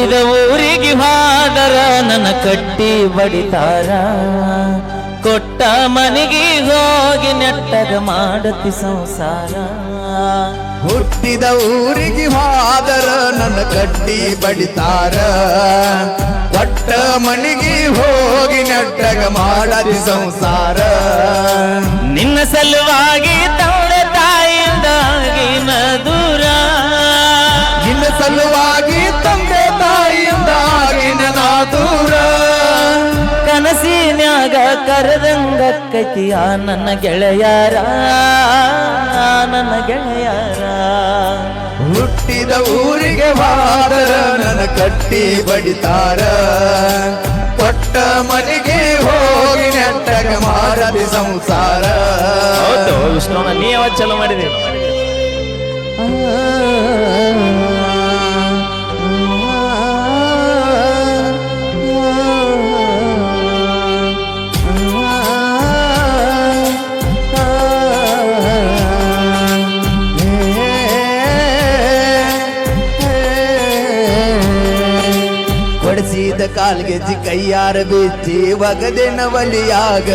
ಹುಟ್ಟಿದ ಊರಿಗೆ ಹಾದರ ನನ್ನ ಕಟ್ಟಿ ಬಡಿತಾರ ಕೊಟ್ಟ ಮನೆಗೆ ಹೋಗಿ ನೆಟ್ಟಗ ಮಾಡತಿ ಸಂಸಾರ ಹುಟ್ಟಿದ ಊರಿಗೆ ಹಾದರ ನನ್ನ ಕಟ್ಟಿ ಬಡಿತಾರ ಕೊಟ್ಟ ಮನೆಗೆ ಹೋಗಿ ನೆಟ್ಟಗ ಮಾಡತಿ ಸಂಸಾರ ನಿನ್ನ ಸಲುವಾಗಿ ತಂದೆ ತಾಯಿಯಿಂದಾಗಿನ ದೂರ ನಿನ್ನ ಸಲುವಾಗಿ ತಂದೆ ತಾಯಿಯಿಂದಾಗಿನ ನಾ ದೂರ ಕನಸಿನ್ಯಾಗ ಕರೆದಂಗ ಕೈತಿಯ ನನ್ನ ಗೆಳೆಯರ ನನ್ನ ಗೆಳೆಯರ ಹುಟ್ಟಿದ ಊರಿಗೆ ಹಾದರ ನನ್ನ ಕಟ್ಟಿ ಬಡಿತಾರ ಕೊಟ್ಟ ಮನೆಗೆ ಹೋಗಿ ನೆಟ್ಟಗ ಮಾಡದಿ ಸಂಸಾರ ವಿಷ್ಣುವನ್ನ ನೀ ಯಾವಾಗ ಚಲೋ ಮಾಡಿದೆ ಕೊಡಿಸಿದ ಕಾಲ್ಗೆಜ್ಜಿ ಕೈಯಾರ ಬಿಚ್ಚಿ ಒಗದಿನ ಬಲಿಯಾಗ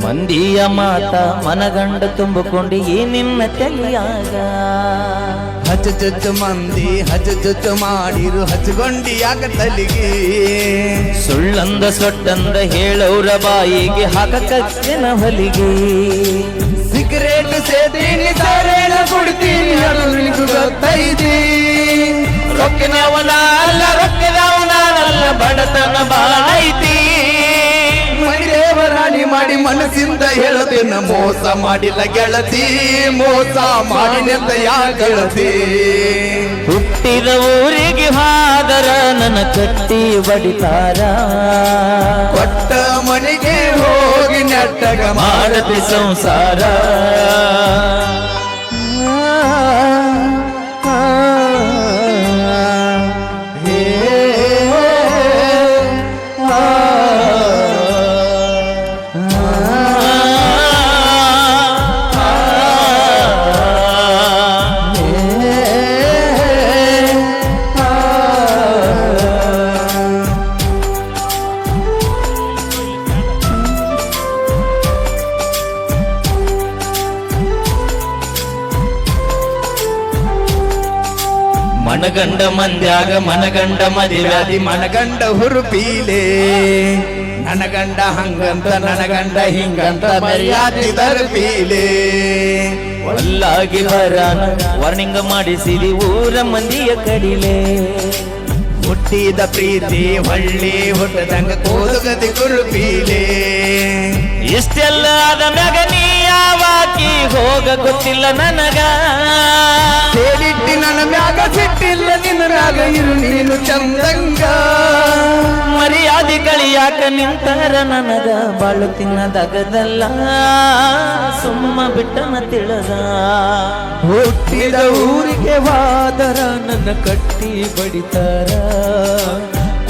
ಮಂದಿಯ ಮಾತ ಮನಗಂಡ ತುಂಬಿಕೊಂಡು ಈ ನಿನ್ನ ತಲೆಯಾಗ ಹಚ್ಚುಚ್ಚು ಮಂದಿ ಹಚ್ಚುಚ್ಚು ಮಾಡಿರು ಹಚ್ಚಗೊಂಡಿಯಾಗ ತಲಿಗೆ ಸುಳ್ಳಂದ ಸೊಟ್ಟಂದ ಹೇಳವ್ರ ಬಾಯಿಗೆ ಹಾಕಕ್ಕಿನ ಹೊಲಿಗೆ ಸಿಗರೇಟ್ ಸೇತೀನಿ ಸರೇಳ ಕುಡ್ತೀನಿ ಅದು ನಿನಗೂ ಗೊತ್ತೈತಿ ರೊಕ್ಕಿನವನ ಅಲ್ಲ ರೊಕ್ಕಿನವನ ಅಲ್ಲ ಬಡತನ ಬಾಳೈತಿ ದೇವರಾಣಿ ಮಾಡಿ ಮನಸ್ಸಿಂದ ಹೇಳದೇನ ಮೋಸ ಮಾಡಿಲ್ಲ ಗೆಳತಿ ಮೋಸ ಮಾಡಿನೆಂತ ಯಾ ಗೆಳತಿ ಹುಟ್ಟಿದ ಊರಿಗೆ ಹಾದರ ನನ್ನ ಕಟ್ಟಿ ಬಡಿತಾರ ಕೊಟ್ಟ ಮನೆಗೆ ಹೋಗಿ ನೆಟ್ಟಗ ಮಾಡತಿ ಸಂಸಾರ ಮನಗಂಡ ಮಂದ್ಯಾಗ ಮನಗಂಡ ಮದಿವ್ಯಾದಿ ಮನಗಂಡ ಹುರುಪೀಲೆ ನನಗಂಡ ಹಂಗಂತ ನನಗಂಡ ಹಿಂಗಂತ ಮರ್ಯಾದಿದರ ಪೀಲೆ ಒಲ್ಲಾಗಿ ಬರಾನ ವರ್ಣಿಂಗ ಮಾಡಿಸಿದಿ ಊರ ಮಂದಿಯ ಕಡಿಲೆ ಹುಟ್ಟಿದ ಪ್ರೀತಿ ಹೊಳ್ಳಿ ಹುಟ್ಟದಂಗ ಕೋದುಗದಿ ಕುರುಪೀಲೆ ಇಷ್ಟೆಲ್ಲ ಆದ ಮ್ಯಾಗ ನೀ ಯಾವಾಕಿ ಹೋಗ ಗೊತ್ತಿಲ್ಲ ನನಗ ಸೇರಿಟ್ಟಿ ನನ್ನ ಮ್ಯಾಗ ಸಿಟ್ಟಿಲ್ಲ ನಿನ್ನ ಮ್ಯಾಗ ಇರು ನೀನು ಚಂದಂಗ ಮರ್ಯಾದೆ ಗಳಿಯಾಕ ನಿಂತಾರ ನನಗ ಬಾಳು ತಿನ್ನದಗದಲ್ಲ ಸುಮ್ಮ ಬಿಟ್ಟನ ತಿಳಿದ ಹುಟ್ಟಿದ ಊರಿಗೆ ವಾದರ ನನ್ನ ಕಟ್ಟಿ ಬಡಿತಾರ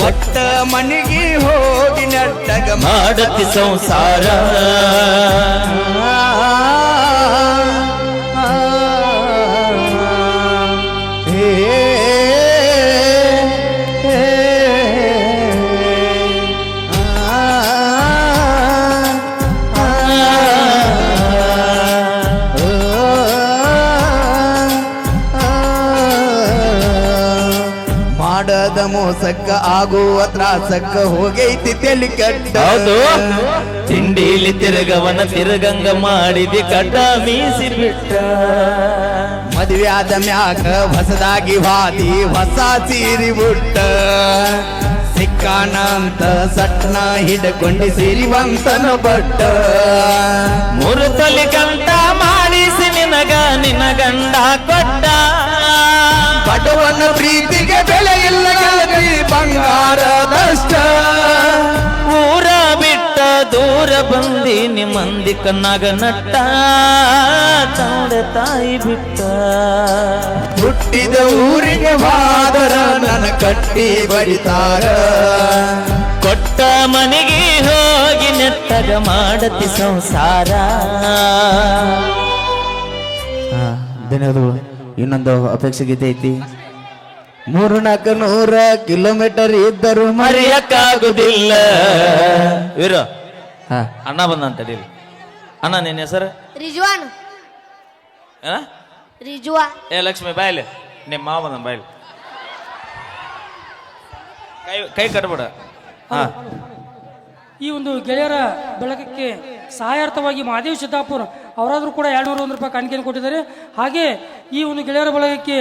ಕೊಟ್ಟ ಮನೆಗೆ ಹೋಗಿ ನೆಟ್ಟಗ ಮಾಡತಿ ಸಂಸಾರ ಮಾಡದ ಮೋಸಕ್ಕ ಆಗುವ ತ್ರಾಸಕ್ಕ ಹೋಗೈತಿ ತೆಲಿ ಕಟ್ಟ ತಿಂಡಿಲಿ ತಿರುಗವನ ತಿರುಗಂಗ ಮಾಡಿದಿ ಕಟ್ಟ ಮೀಸಿ ಬಿಟ್ಟ ಮದುವೆಯಾದ ಮ್ಯಾಗ ಹೊಸದಾಗಿ ವಾದಿ ಹೊಸ ಸೀರಿ ಬಿಟ್ಟ ಸಿಕ್ಕಾನ ಅಂತ ಸಟ್ನ ಹಿಡ್ಕೊಂಡಿ ಸಿರಿವಂತನ ಬಟ್ಟ ಮೂರು ತೊಲಿ ಕಂತ ಮಾಡಿಸಿ ನಿನಗ ನಿನ್ನ ಗಂಡ ಕೊಟ್ಟ ಬಡವನ ಪ್ರೀತಿಗೆ ಬೆಲೆ ಇಲ್ಲ ಗೆಳತಿ ಬಂಗಾರದಷ್ಟ ಊರ ಬಿಟ್ಟ ದೂರ ಬಂದಿ ನಿಮ್ಮಂದಿ ಕಣ್ಣಾಗ ನಟ್ಟ ತಂದೆ ತಾಯಿ ಬಿಟ್ಟ ಹುಟ್ಟಿದ ಊರಿಗೆ ವಾದರ ನನ್ನ ಕಟ್ಟಿ ಬಡಿತಾರ ಕೊಟ್ಟ ಮನೆಗೆ ಹೋಗಿ ನೆಟ್ಟಗ ಮಾಡತಿ ಸಂಸಾರ ಧನ್ಯವಾದಗಳು. ಇನ್ನೊಂದು ಅಪೇಕ್ಷೆ ಗೀತೆ ಐತಿ. 300 ಕಿಲೋಮೀಟರ್ ಇದ್ದರು ಮರೆಯಕ್ಕಾಗುದಿಲ್ಲ ವೀರು ಹಾ ಅಣ್ಣ ಬಂದಂತ ತಡೀಲಿ ಅಣ್ಣ ನಿನ್ನ ಹೆಸರು ರಿಜ್ವಾನ್ ಏನ ರಿಜ್ವಾ ಏ ಲಕ್ಷ್ಮಿ ಬಾಯ್ಲಿ ನಿಮ್ಮ ಮಾವ ಬಂದ ಬಾಯ್ಲಿ ಕೈ ಕಟ್ಬಿಡ ಹಾ ಈ ಒಂದು ಗೆಳೆಯರ ಬಳಗಕ್ಕೆ ಸಹಾಯಾರ್ಥವಾಗಿ ಮಹಾದೇವ್ ಸಿದ್ದಾಪುರ್ ಅವರಾದ್ರೂ ಕೂಡ 201 ರೂಪಾಯಿ ಕಾಣಿಕೆಯನ್ನು ಕೊಟ್ಟಿದ್ದಾರೆ. ಹಾಗೆ ಈ ಒಂದು ಗೆಳೆಯರ ಬಳಗಕ್ಕೆ